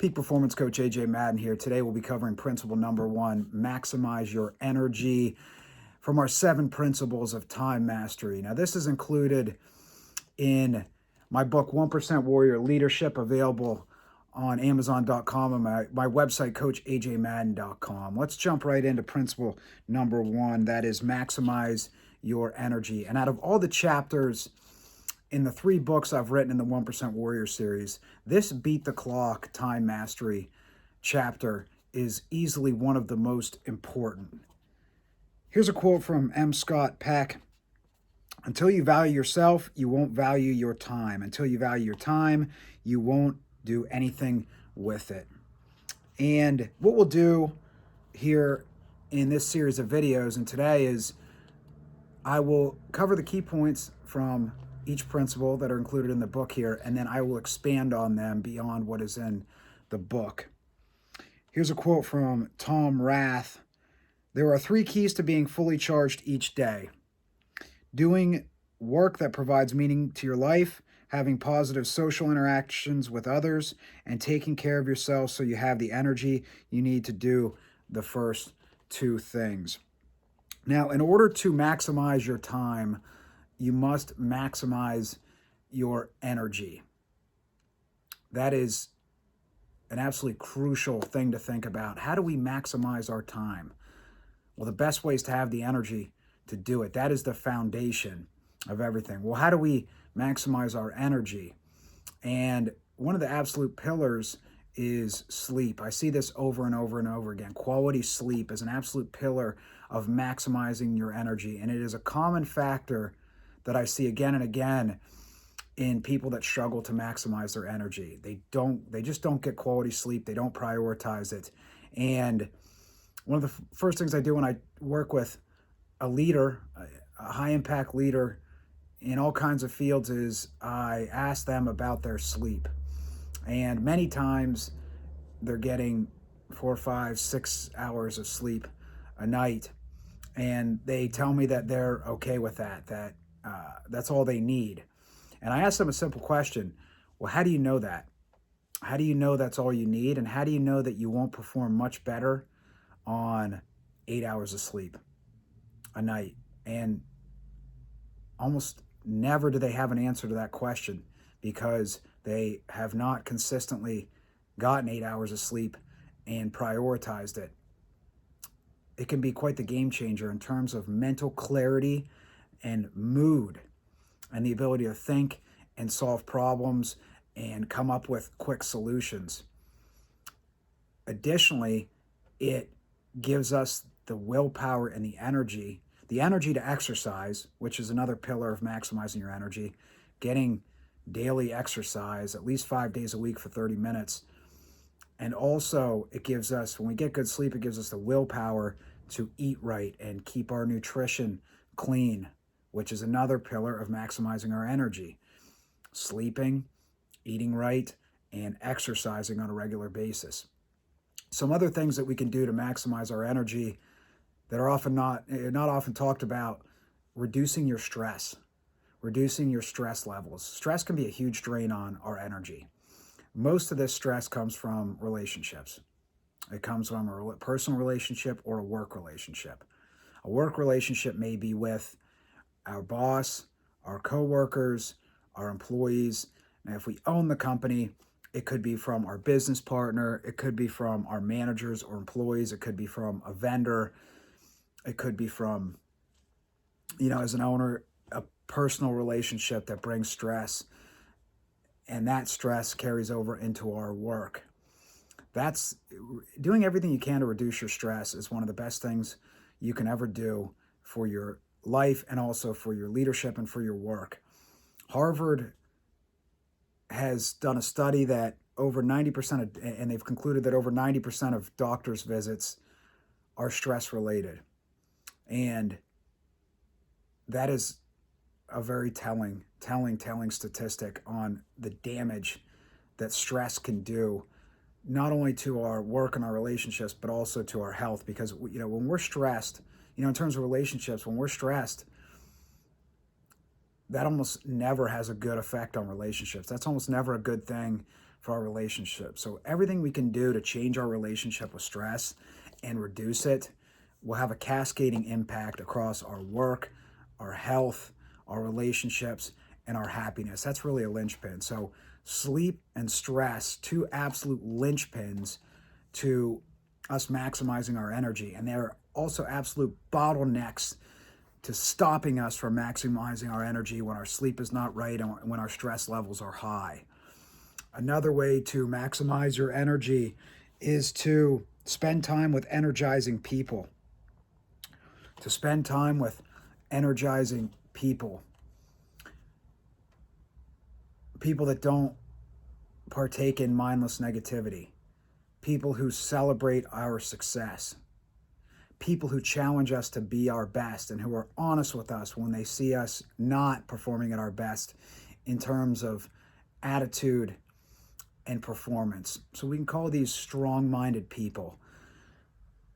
Peak Performance Coach AJ Madden here. Today we'll be covering principle number 1, maximize your energy, from our 7 principles of time mastery. Now, this is included in my book, 1% Warrior Leadership, available on Amazon.com and my website, CoachAJMadden.com. Let's jump right into principle number 1, that is maximize your energy. And out of all the chapters in the 3 books I've written in the 1% Warrior series, this Beat the Clock Time Mastery chapter is easily one of the most important. Here's a quote from M. Scott Peck. Until you value yourself, you won't value your time. Until you value your time, you won't do anything with it. And what we'll do here in this series of videos and today is I will cover the key points from each principle that are included in the book here, and then I will expand on them beyond what is in the book. Here's a quote from Tom Rath. There are 3 keys to being fully charged each day: doing work that provides meaning to your life, having positive social interactions with others, and taking care of yourself so you have the energy you need to do the first 2 things. Now, in order to maximize your time, you must maximize your energy. That is an absolutely crucial thing to think about. How do we maximize our time? Well, the best way is to have the energy to do it. That is the foundation of everything. Well, how do we maximize our energy? And one of the absolute pillars is sleep. I see this over and over and over again. Quality sleep is an absolute pillar of maximizing your energy, and it is a common factor that I see again and again in people that struggle to maximize their energy. They just don't get quality sleep. They don't prioritize it. And one of the first things I do when I work with a leader, a high impact leader in all kinds of fields, is I ask them about their sleep. And many times they're getting 4, 5, 6 hours of sleep a night. And they tell me that they're okay with that, that's all they need. And I ask them a simple question. Well, how do you know that? How do you know that's all you need? And how do you know that you won't perform much better on 8 hours of sleep a night? And almost never do they have an answer to that question, because they have not consistently gotten 8 hours of sleep and prioritized it. It can be quite the game changer in terms of mental clarity and mood and the ability to think and solve problems and come up with quick solutions. Additionally, it gives us the willpower and the energy to exercise, which is another pillar of maximizing your energy, getting daily exercise at least 5 days a week for 30 minutes. And also it gives us, when we get good sleep, it gives us the willpower to eat right and keep our nutrition clean, which is another pillar of maximizing our energy. Sleeping, eating right, and exercising on a regular basis. Some other things that we can do to maximize our energy that are often not often talked about: reducing your stress, reducing your stress levels. Stress can be a huge drain on our energy. Most of this stress comes from relationships. It comes from a personal relationship or a work relationship. A work relationship may be with our boss, our coworkers, our employees. And if we own the company, it could be from our business partner. It could be from our managers or employees. It could be from a vendor. It could be from, as an owner, a personal relationship that brings stress. And that stress carries over into our work. That's doing everything you can to reduce your stress is one of the best things you can ever do for your life and also for your leadership and for your work. Harvard has done a study that over 90% and they've concluded that over 90% of doctors' visits are stress related. And that is a very telling statistic on the damage that stress can do, not only to our work and our relationships, but also to our health. Because, when we're stressed, in terms of relationships, when we're stressed, that almost never has a good effect on relationships. That's almost never a good thing for our relationship. So everything we can do to change our relationship with stress and reduce it will have a cascading impact across our work, our health, our relationships, and our happiness. That's really a linchpin. So sleep and stress, two absolute linchpins to us maximizing our energy. And they're also absolute bottlenecks to stopping us from maximizing our energy when our sleep is not right and when our stress levels are high. Another way to maximize your energy is to spend time with energizing people. To spend time with energizing people. People that don't partake in mindless negativity. People who celebrate our success. People who challenge us to be our best and who are honest with us when they see us not performing at our best in terms of attitude and performance. So we can call these strong-minded people.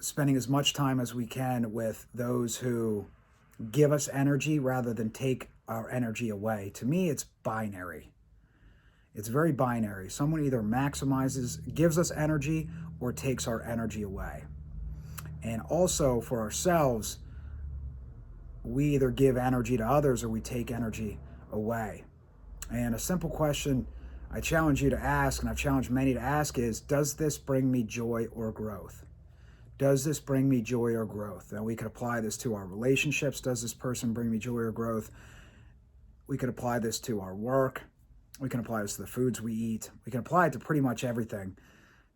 Spending as much time as we can with those who give us energy rather than take our energy away. To me, it's binary. It's very binary. Someone either gives us energy or takes our energy away. And also for ourselves, we either give energy to others or we take energy away. And a simple question I challenge you to ask, and I've challenged many to ask, is, does this bring me joy or growth? Does this bring me joy or growth? Now, we could apply this to our relationships. Does this person bring me joy or growth? We could apply this to our work. We can apply this to the foods we eat. We can apply it to pretty much everything.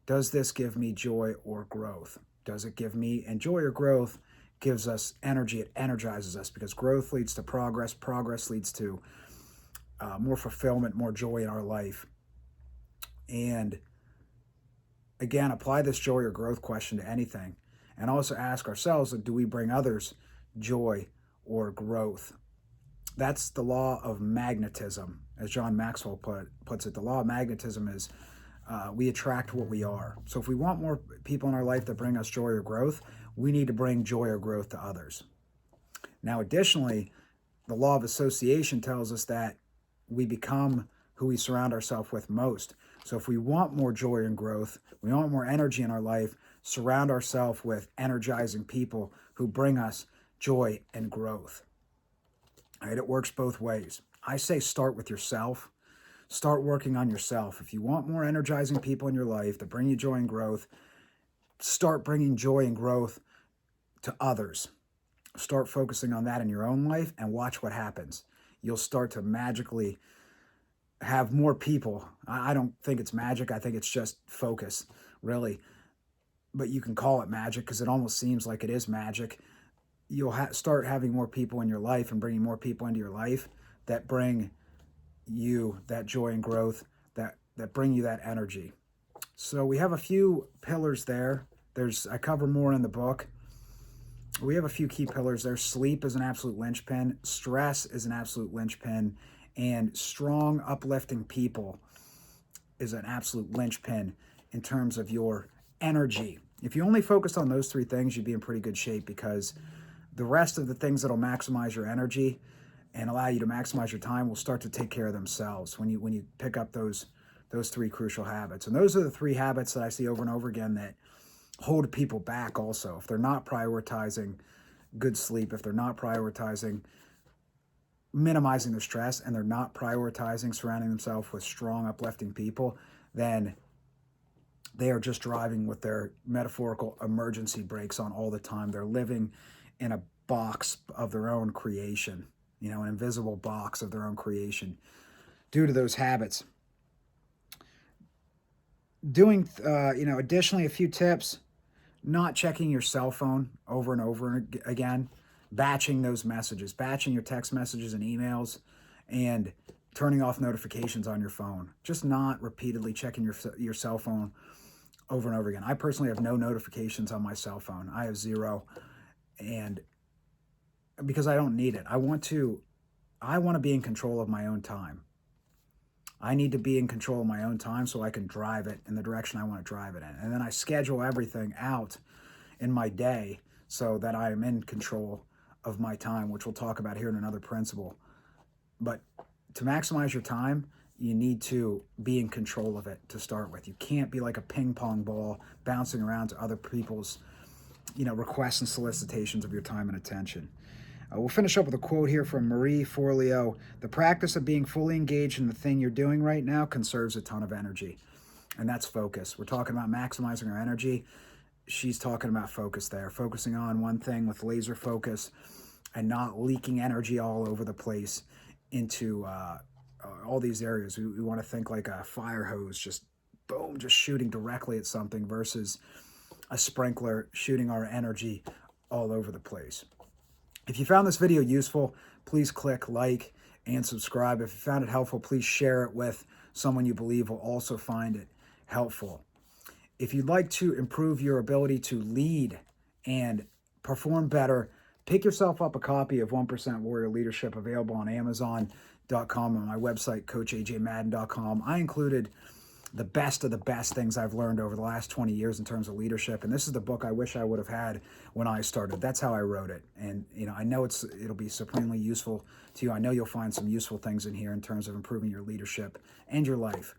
Does this give me joy or growth? Does it give me, and joy or growth gives us energy. It energizes us because growth leads to progress. Progress leads to more fulfillment, more joy in our life. And again, apply this joy or growth question to anything. And also ask ourselves, do we bring others joy or growth? That's the law of magnetism, as John Maxwell puts it. The law of magnetism is we attract what we are. So if we want more people in our life that bring us joy or growth, we need to bring joy or growth to others. Now, additionally, the law of association tells us that we become who we surround ourselves with most. So if we want more joy and growth, we want more energy in our life, surround ourselves with energizing people who bring us joy and growth. All right, it works both ways. I say start with yourself. Start working on yourself. If you want more energizing people in your life that bring you joy and growth, start bringing joy and growth to others. Start focusing on that in your own life and watch what happens. You'll start to magically have more people. I don't think it's magic. I think it's just focus, really. But you can call it magic because it almost seems like it is magic. You'll start having more people in your life and bringing more people into your life that bring you that joy and growth, that bring you that energy. So we have a few pillars there. I cover more in the book. We have a few key pillars there. Sleep is an absolute linchpin. Stress is an absolute linchpin. And strong, uplifting people is an absolute linchpin in terms of your energy. If you only focused on those three things, you'd be in pretty good shape, because the rest of the things that'll maximize your energy and allow you to maximize your time will start to take care of themselves when you pick up those three crucial habits. And those are the three habits that I see over and over again that hold people back also. If they're not prioritizing good sleep, if they're not prioritizing minimizing their stress, and they're not prioritizing surrounding themselves with strong, uplifting people, then they are just driving with their metaphorical emergency brakes on all the time. They're living in a box of their own creation, an invisible box of their own creation due to those habits. Doing, additionally, a few tips: not checking your cell phone over and over again, batching those messages, batching your text messages and emails, and turning off notifications on your phone. Just not repeatedly checking your cell phone over and over again. I personally have no notifications on my cell phone. I have zero, and because I don't need it. I want to be in control of my own time. I need to be in control of my own time so I can drive it in the direction I want to drive it in. And then I schedule everything out in my day so that I am in control of my time, which we'll talk about here in another principle. But to maximize your time, you need to be in control of it to start with. You can't be like a ping pong ball bouncing around to other people's, requests and solicitations of your time and attention. We'll finish up with a quote here from Marie Forleo. The practice of being fully engaged in the thing you're doing right now conserves a ton of energy. And that's focus. We're talking about maximizing our energy. She's talking about focus there, focusing on one thing with laser focus and not leaking energy all over the place into all these areas. We want to think like a fire hose, just boom, just shooting directly at something versus a sprinkler shooting our energy all over the place. If you found this video useful, please click like and subscribe. If you found it helpful, please share it with someone you believe will also find it helpful. If you'd like to improve your ability to lead and perform better, pick yourself up a copy of 1% Warrior Leadership, available on Amazon.com and my website, CoachAJMadden.com. I included the best of the best things I've learned over the last 20 years in terms of leadership. And this is the book I wish I would have had when I started. That's how I wrote it. And, I know it'll be supremely useful to you. I know you'll find some useful things in here in terms of improving your leadership and your life.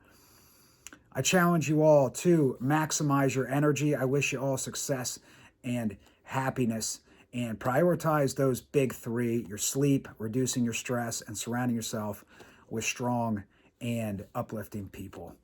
I challenge you all to maximize your energy. I wish you all success and happiness, and prioritize those big three: your sleep, reducing your stress, and surrounding yourself with strong and uplifting people.